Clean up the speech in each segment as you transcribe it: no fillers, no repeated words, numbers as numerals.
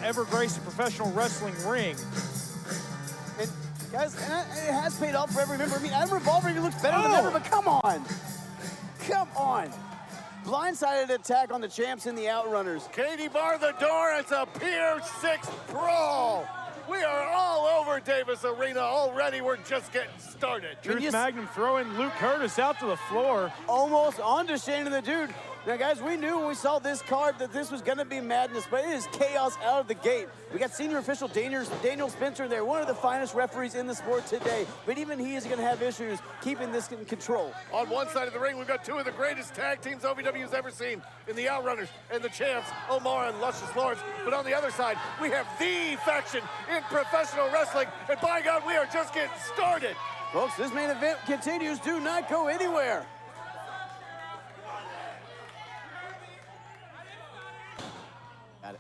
ever graced a professional wrestling ring. And guys, it has paid off for every member. I mean, Adam Revolver even looks better than ever, but come on. Come on. Blindsided attack on the champs in the Outrunners. Katie bar the door. It's a Pier 6 brawl. We are all over Davis Arena already. We're just getting started. Truth Magnum throwing Luke Kurtis out to the floor. Almost onto Shannon the Dude. Now, guys, we knew when we saw this card that this was going to be madness, but it is chaos out of the gate. We got senior official Daniel Spencer there, one of the finest referees in the sport today, but even he is going to have issues keeping this in control. On one side of the ring, we've got two of the greatest tag teams OVW's ever seen in the Outrunners and the champs, Omar and Luscious Lawrence. But on the other side, we have the faction in professional wrestling, and by God, we are just getting started. Folks, this main event continues. Do not go anywhere. Got it.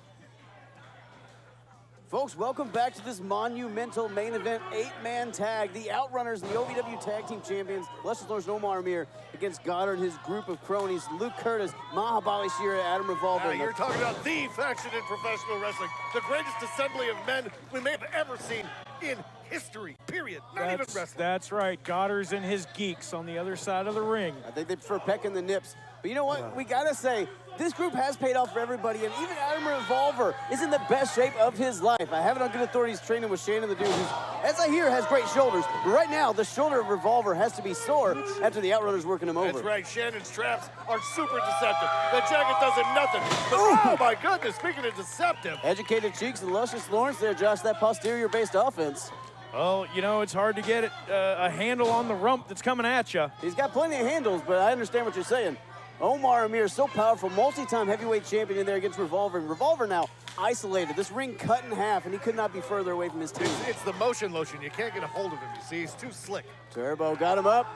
Folks, welcome back to this monumental main event 8-man tag. The Outrunners and the OVW Tag Team Champions, Luscious Lawrence and Omar Amir, against Godderz and his group of cronies, Luke Kurtis, Mahabali Shera, Adam Revolver. You're talking about the faction in professional wrestling, the greatest assembly of men we may have ever seen in history, period. Not even wrestling. That's right. Godderz and his geeks on the other side of the ring. I think they prefer pecking the nips. But you know what? We got to say, this group has paid off for everybody, and even Adam Revolver is in the best shape of his life. I have it on good authority. He's training with Shannon the Dude, who's, as I hear, has great shoulders. But right now, the shoulder of Revolver has to be sore after the Outrunners working him over. That's right. Shannon's traps are super deceptive. The jacket does him nothing. But, oh, my goodness, speaking of deceptive. Educated cheeks and Luscious Lawrence there, Josh, that posterior-based offense. Well, you know, it's hard to get a handle on the rump that's coming at you. He's got plenty of handles, but I understand what you're saying. Omar Amir is so powerful, multi-time heavyweight champion in there against Revolver. And Revolver now isolated. This ring cut in half, and he could not be further away from his team. It's the motion lotion. You can't get a hold of him, you see. He's too slick. Turbo got him up.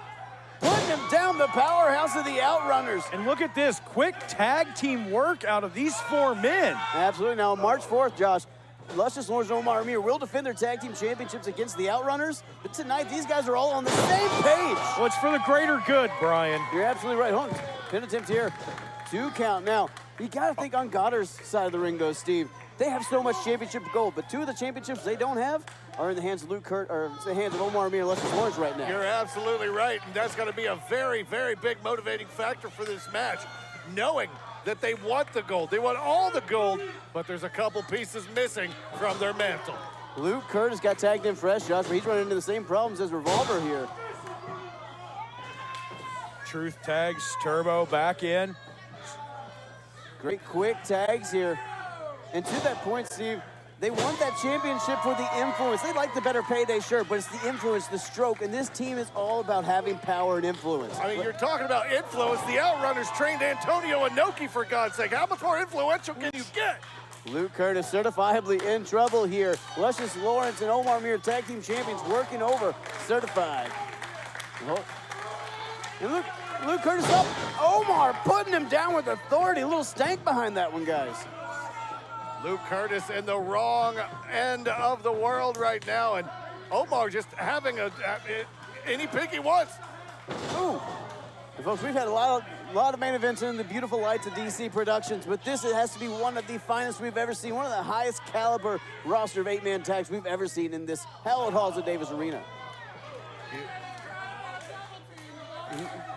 Putting him down, the powerhouse of the Outrunners. And look at this quick tag team work out of these four men. Absolutely. Now, March 4th, Josh, Luscious Lawrence and Omar Amir will defend their tag team championships against the Outrunners. But tonight, these guys are all on the same page. Well, it's for the greater good, Brian. You're absolutely right. Hold on. Pin attempt here. 2 count. Now, you got to think on Godderz's side of the ring goes Steve. They have so much championship gold, but 2 of the championships they don't have are in the hands of the hands of Omar Amir and Luscious Lawrence right now. You're absolutely right, and that's going to be a very, very big motivating factor for this match, knowing that they want the gold. They want all the gold, but there's a couple pieces missing from their mantle. Luke Kurtis got tagged in fresh, Josh, but he's running into the same problems as Revolver here. Truth tags, Turbo back in. Great quick tags here. And to that point, Steve, they want that championship for the influence. They like the better payday, sure, but it's the influence, the stroke, and this team is all about having power and influence. I mean, you're talking about influence. The Outrunners trained Antonio Inoki, for God's sake. How much more influential can you get? Luke Kurtis certifiably in trouble here. Luscious Lawrence and Omar Amir, tag team champions, working over, certified. Well, and Luke Kurtis up. Omar putting him down with authority. A little stank behind that one, guys. Luke Kurtis in the wrong end of the world right now, and Omar just having any pick he wants. Ooh. And folks, we've had a lot of main events in the beautiful lights of DC Productions, but this has to be one of the finest we've ever seen, one of the highest caliber roster of 8-man tags we've ever seen in this hallowed halls of Davis Arena.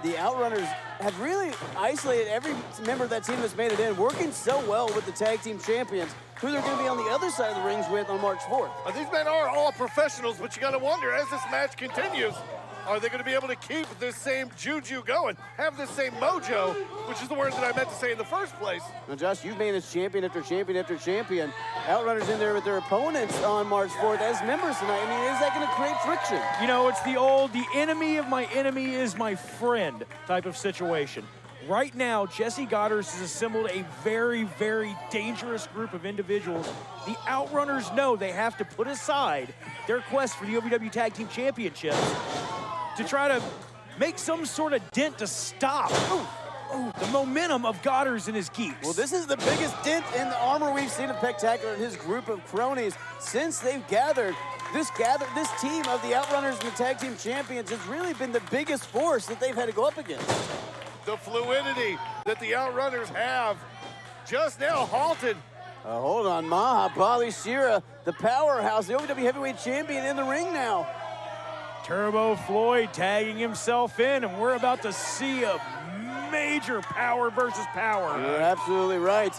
The Outrunners have really isolated every member of that team that's made it in, working so well with the tag team champions, who they're going to be on the other side of the rings with on March 4th. These men are all professionals, but you got to wonder, as this match continues, are they going to be able to keep this same juju going, have this same mojo, which is the word that I meant to say in the first place. Now, Josh, you've made this champion after champion after champion. Outrunners in there with their opponents on March 4th as members tonight. I mean, is that going to create friction? You know, it's the old, the enemy of my enemy is my friend type of situation. Right now, Jesse Godderz has assembled a very, very dangerous group of individuals. The Outrunners know they have to put aside their quest for the OVW Tag Team Championships to try to make some sort of dent to stop the momentum of Godderz and his geeks. Well, this is the biggest dent in the armor we've seen of Spectacular and his group of cronies since they've gathered. This team of the Outrunners and the Tag Team Champions has really been the biggest force that they've had to go up against. The fluidity that the Outrunners have just now halted Hold on, Mahabali Shera, the powerhouse, the OVW heavyweight champion in the ring now. Turbo Floyd tagging himself in, and we're about to see a major power versus power. You're absolutely right.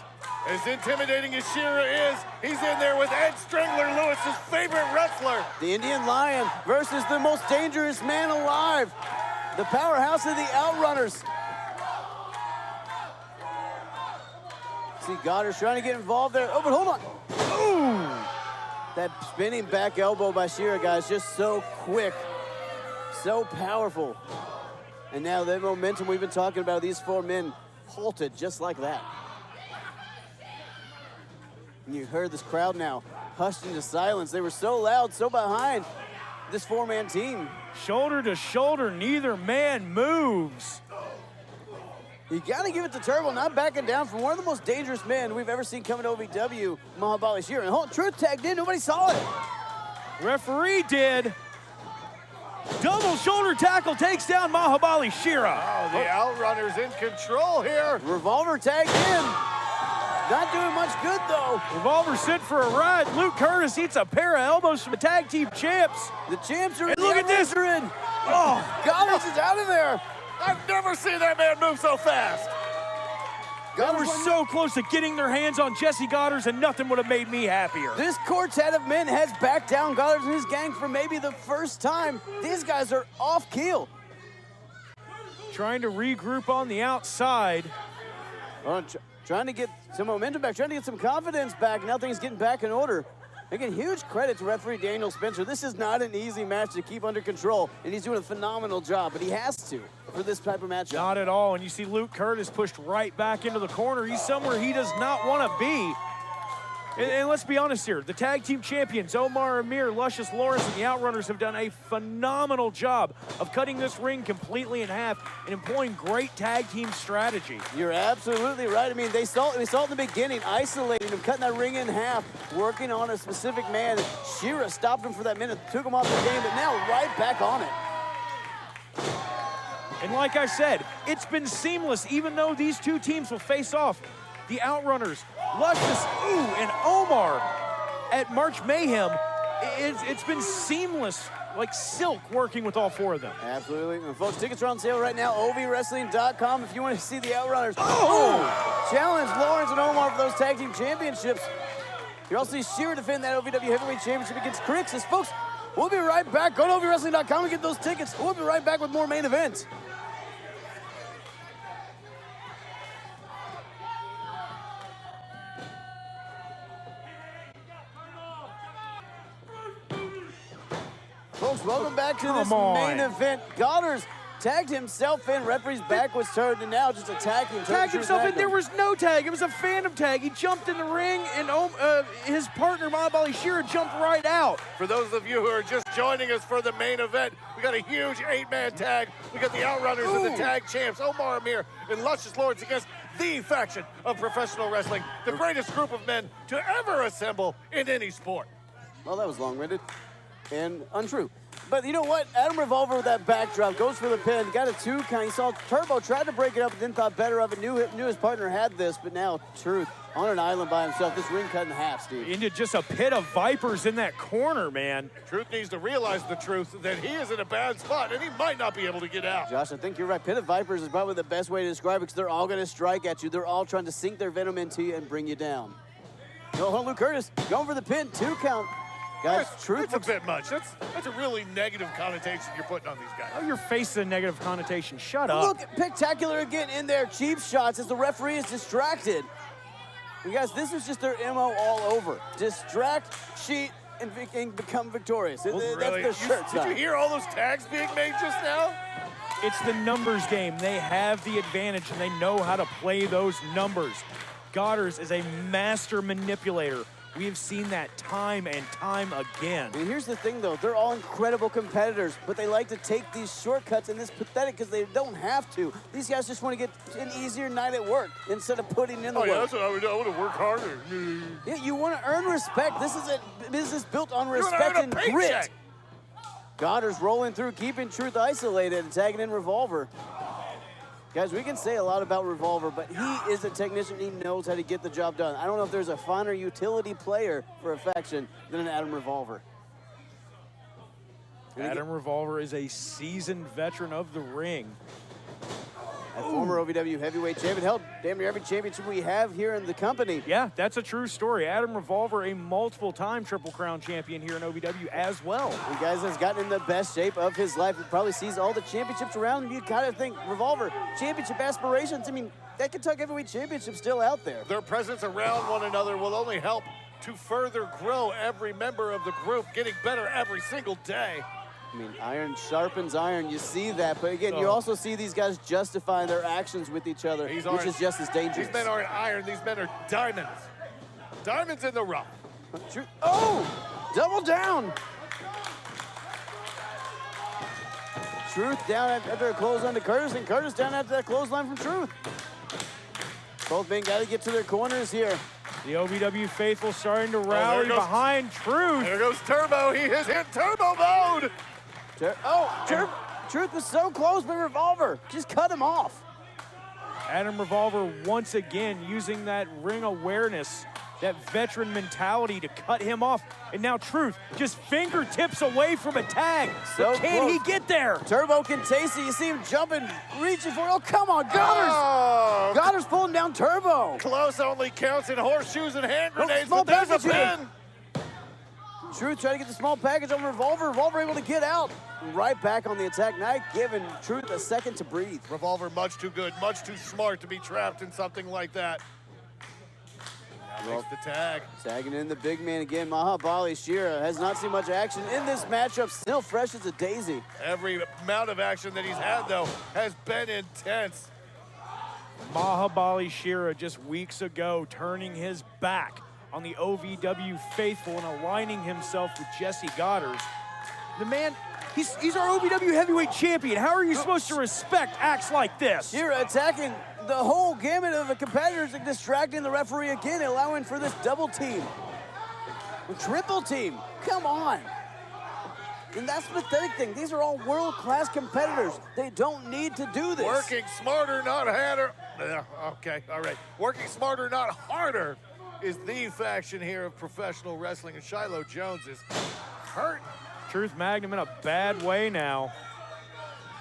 As intimidating as Shera is, he's in there with Ed Strangler, Lewis's favorite wrestler. The Indian Lion versus the most dangerous man alive, the powerhouse of the Outrunners. See Godderz trying to get involved there. Oh, but hold on. Ooh! That spinning back elbow by Shera, guys, just so quick, so powerful. And now the momentum we've been talking about, these four men halted just like that. And you heard this crowd now hushed into silence. They were so loud, so behind this four-man team. Shoulder to shoulder, neither man moves. You gotta give it to Turbo, not backing down from one of the most dangerous men we've ever seen coming to OVW, Mahabali Shera. And hold on, Truth tagged in, nobody saw it. Referee did. Double shoulder tackle takes down Mahabali Shera. Oh, the Outrunners in control here. Revolver tagged in. Not doing much good, though. Revolver sent for a ride. Luke Kurtis eats a pair of elbows from the tag team champs. The champs are in. And look at this. Oh, Godderz is out of there. I've never seen that man move so fast. They were so close to getting their hands on Jesse Godderz, and nothing would have made me happier. This quartet of men has backed down Godderz and his gang for maybe the first time. These guys are off keel. Trying to regroup on the outside. Trying to get some momentum back, trying to get some confidence back. Now things getting back in order. Again, huge credit to referee Daniel Spencer. This is not an easy match to keep under control, and he's doing a phenomenal job, but he has to for this type of matchup. Not at all, and you see Luke Kurtis pushed right back into the corner. He's somewhere he does not want to be. And let's be honest here, the tag team champions, Omar Amir, Luscious Lawrence, and the Outrunners have done a phenomenal job of cutting this ring completely in half and employing great tag team strategy. You're absolutely right. I mean, we saw it in the beginning, isolating him, cutting that ring in half, working on a specific man. Shera stopped him for that minute, took him off the game, but now right back on it. And like I said, it's been seamless, even though these two teams will face off. The Outrunners, Luscious, and Omar at March Mayhem. It's been seamless, like silk, working with all four of them. Absolutely. And folks, tickets are on sale right now, ovwrestling.com if you want to see the Outrunners. Oh! Challenge Lawrence and Omar for those tag team championships. You're also see Shera defend that OVW heavyweight championship against Kurtis. Folks, we'll be right back. Go to ovwrestling.com and get those tickets. We'll be right back with more main events. Folks, welcome back to this main event. Godderz tagged himself in, referee's back was turned, and now just attacking. Tagged himself in, there was no tag. It was a phantom tag. He jumped in the ring, and his partner, Mahabali Shera, jumped right out. For those of you who are just joining us for the main event, we got a huge 8-man tag. We got the Outrunners and the tag champs, Omar Amir and Luscious Lawrence, against the faction of professional wrestling, the greatest group of men to ever assemble in any sport. Well, that was long-winded and untrue. But you know what? Adam Revolver with that backdrop goes for the pin. Got a 2 count. He saw Turbo, tried to break it up, and then thought better of it. Knew his partner had this, but now Truth on an island by himself. This ring cut in half, Steve. Into just a pit of vipers in that corner, man. Truth needs to realize the truth that he is in a bad spot, and he might not be able to get out. Josh, I think you're right. Pit of vipers is probably the best way to describe it because they're all going to strike at you. They're all trying to sink their venom into you and bring you down. Go home, Luke Kurtis. Going for the pin. 2 count. Guys, Truth looks a bit much. That's a really negative connotation you're putting on these guys. Oh, you're facing a negative connotation. Shut up. Look, Spectacular again in there. Cheap shots as the referee is distracted. You guys, this is just their MO all over. Distract, cheat, and become victorious. That's their shirt Did you hear all those tags being made just now? It's the numbers game. They have the advantage, and they know how to play those numbers. Godderz is a master manipulator. We have seen that time and time again. And here's the thing, though. They're all incredible competitors, but they like to take these shortcuts, and this pathetic because they don't have to. These guys just want to get an easier night at work instead of putting in the work. Yeah, that's what I would do. I want to work harder. Yeah, you want to earn respect. This is a business built on respect and grit. Godderz rolling through, keeping Truth isolated and tagging in Revolver. Guys, we can say a lot about Revolver, but he is a technician. He knows how to get the job done. I don't know if there's a finer utility player for a faction than an Adam Revolver. Adam Revolver is a seasoned veteran of the ring. A former OVW heavyweight champion, held damn near every championship we have here in the company. Yeah, that's a true story. Adam Revolver, a multiple-time Triple Crown champion here in OVW as well. He guys has gotten in the best shape of his life. He probably sees all the championships around him. You gotta think, Revolver, championship aspirations. I mean, that Kentucky Heavyweight Championship's still out there. Their presence around one another will only help to further grow every member of the group, getting better every single day. I mean, iron sharpens iron. You see that, but again, you also see these guys justify their actions with each other, which is just as dangerous. These men aren't iron. These men are diamonds. Diamonds in the rough. Oh, double down. Truth down after a clothesline to Kurtis, and Kurtis down after that clothesline from Truth. Both men got to get to their corners here. The OVW faithful starting to rally behind Truth. There goes Turbo. He is in turbo mode. Truth was so close, but Revolver just cut him off. Adam Revolver once again using that ring awareness, that veteran mentality to cut him off. And now Truth just fingertips away from a tag. So but can he get there? Turbo can taste it. You see him jumping, reaching for it. Oh, come on, Godderz. Oh, Godderz pulling down Turbo. close only counts in horseshoes and hand grenades, small but there's a package pin. Truth trying to get the small package on Revolver. Revolver able to get out. Right back on the attack, not giving Truth a second to breathe. Revolver much too good, much too smart to be trapped in something like that. Now makes the tag. Tagging in the big man again. Mahabali Shera has not seen much action in this matchup. Still fresh as a daisy. Every amount of action that he's had, though, has been intense. Mahabali Shera just weeks ago turning his back on the OVW faithful and aligning himself with Jesse Godderz. The man, he's our OVW heavyweight champion. How are you supposed to respect acts like this? Shera attacking the whole gamut of the competitors and distracting the referee again, allowing for this double team. Triple team, come on. And that's the pathetic thing. These are all world-class competitors. They don't need to do this. Working smarter, not harder. Okay, all right. Working smarter, not harder is the faction here of professional wrestling, and Shiloh Jones is hurt. Truth Magnum in a bad way now.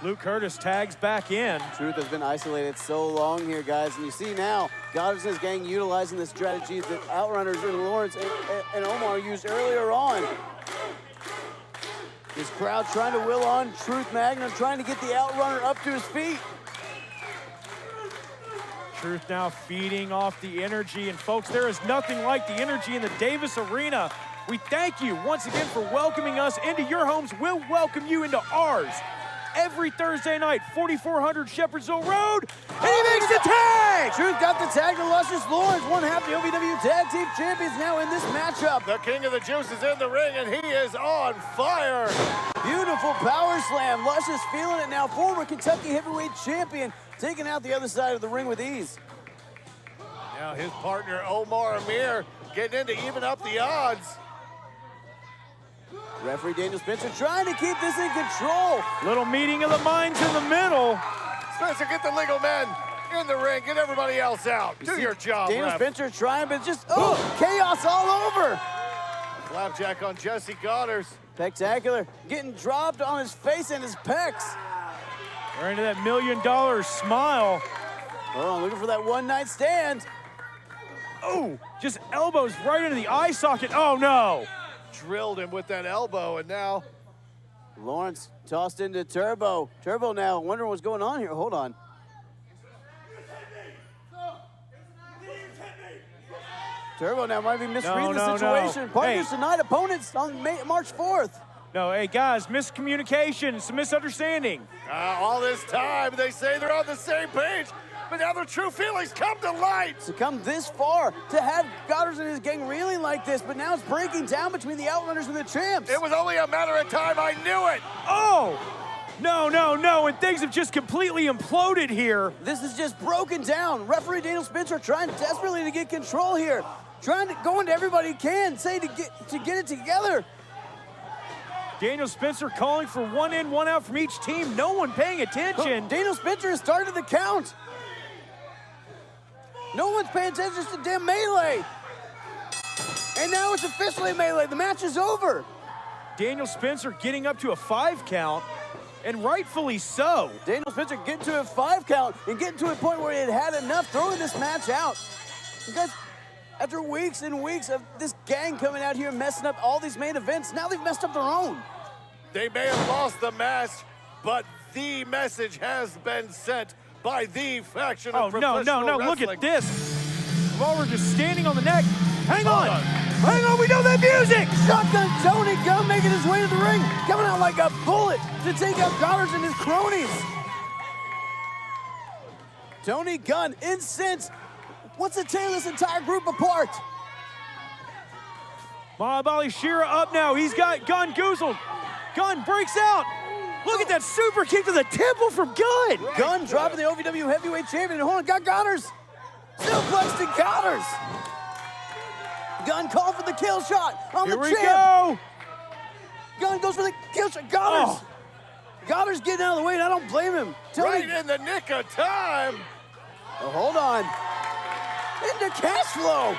Luke Kurtis tags back in. Truth has been isolated so long here, guys, and you see now Godderz and his gang utilizing the strategies that Outrunners and Lawrence and Omar used earlier on. This crowd trying to will on Truth Magnum, trying to get the Outrunner up to his feet. Truth now feeding off the energy. And folks, there is nothing like the energy in the Davis Arena. We thank you once again for welcoming us into your homes. We'll welcome you into ours every Thursday night, 4400 Shepherdsville Road. And he makes the tag! Truth got the tag to Luscious Lawrence, one half the OVW Tag Team Champions now in this matchup. The King of the Juice is in the ring, and he is on fire. Beautiful power slam. Luscious feeling it now. Former Kentucky Heavyweight Champion taking out the other side of the ring with ease. Now his partner, Omar Amir, getting in to even up the odds. Referee Daniel Spencer trying to keep this in control. Little meeting of the minds in the middle. Spencer, get the legal men in the ring. Get everybody else out. Do your job, Daniel ref. Spencer trying, but just, chaos all over. Flapjack on Jesse Godderz. Spectacular. Getting dropped on his face and his pecs. Right into that $1 million smile. Oh, looking for that one-night stand. Oh, just elbows right into the eye socket. Oh, no. Drilled him with that elbow, and now Lawrence tossed into Turbo. Turbo now wondering what's going on here. Hold on. Turbo now might be misreading the situation. Partners tonight, opponents on March 4th. No, hey, guys, miscommunication, some misunderstanding. all this time, they say they're on the same page, but now their true feelings come to light. To come this far, to have Godderz and his gang reeling like this, but now it's breaking down between the Outrunners and the Champs. It was only a matter of time. I knew it. Oh! No, and things have just completely imploded here. This is just broken down. Referee Daniel Spencer trying desperately to get control here. Trying to go into everybody he can, say to get it together. Daniel Spencer calling for 1 in, 1 out from each team. No one paying attention. Daniel Spencer has started the count. No one's paying attention to damn melee. And now it's officially melee. The match is over. Daniel Spencer getting up to a 5 count, and rightfully so. Daniel Spencer getting to a 5 count and getting to a point where he had enough throwing this match out. Because after weeks and weeks of this gang coming out here messing up all these main events, now they've messed up their own. They may have lost the match, but the message has been sent by the faction of professional no, wrestling. look at this. Revolver just standing on the neck. Hang on, we know that music! Shotgun Tony Gunn making his way to the ring, coming out like a bullet to take out Godderz and his cronies. Tony Gunn, incensed, wants to tear this entire group apart. Mahabali Shera up now. He's got Gunn goozled. Gunn breaks out. Look at that super kick to the temple from Gunn. Right. Gunn dropping the OVW heavyweight champion. Hold on, got Godderz. Suplex to Godderz. Gunn called for the kill shot on the champ. Here we go. Gunn goes for the kill shot. Godderz. Oh. Godderz getting out of the way, and I don't blame him. Right in the nick of time. Oh, hold on. Into cash flow.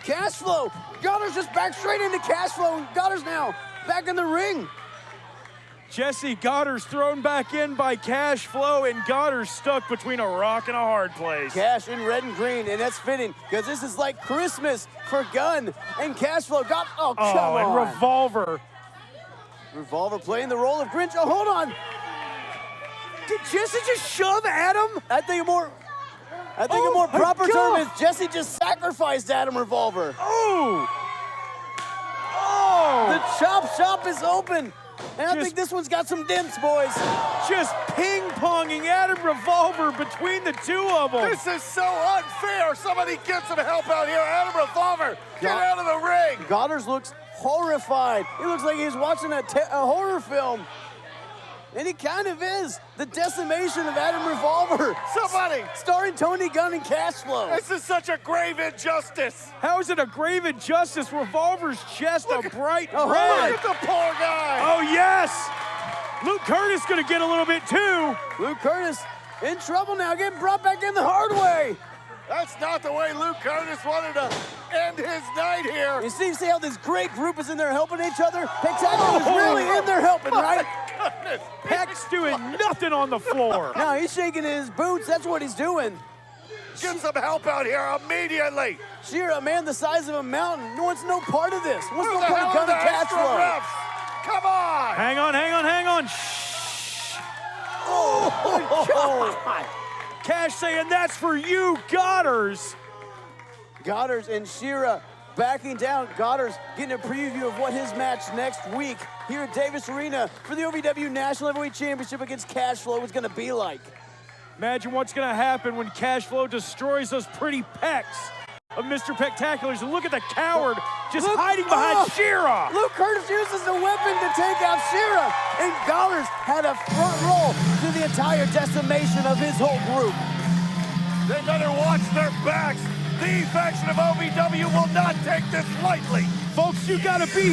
Cash flow. Godderz just back straight into cash flow. Godderz now back in the ring. Jesse Godderz thrown back in by Cash Flow, and Godderz stuck between a rock and a hard place. Cash in red and green, and that's fitting because this is like Christmas for Gunn and Cash Flow. Come on. And Revolver. Revolver playing the role of Grinch. Oh, hold on. Did Jesse just shove Adam? I think a more proper term is Jesse just sacrificed Adam Revolver. Oh! The chop shop is open. And I think this one's got some dimps, boys. Just ping-ponging Adam Revolver between the two of them. This is so unfair. Somebody get some help out here. Adam Revolver, get out of the ring. Godderz looks horrified. He looks like he's watching a horror film. And he kind of is. The decimation of Adam Revolver. Somebody. Starring Tony Gunn and Cash Flow. This is such a grave injustice. How is it a grave injustice? Revolver's chest a bright red. Look at the poor guy. Oh, yes. Luke Kurtis gonna get a little bit too. Luke Kurtis in trouble now, getting brought back in the hard way. That's not the way Luke Kurtis wanted to end his night here. You see how this great group is in there helping each other? Spectacular is really in there helping, right? Goodness. Peck's doing nothing on the floor. No, he's shaking his boots. That's what he's doing. Get some help out here immediately. Shera, a man the size of a mountain, wants no part of this. Wants Who no the part of hell are Gunn the and Cash extra Flow. refs? Come on. Hang on. Shh. Oh, God. Cash saying that's for you, Godderz. Godderz and Shera backing down. Godderz getting a preview of what his match next week here at Davis Arena for the OVW National Heavyweight Championship against Cash Flow is going to be like. Imagine what's going to happen when Cash Flow destroys those pretty pecs of Mr. Pectaculars. And look at the coward just hiding behind Shera. Luke Kurtis uses the weapon to take out Shera, and Godderz had a front roll to the entire decimation of his whole group. They better watch their backs. The faction of OVW will not take this lightly. Folks, you got to be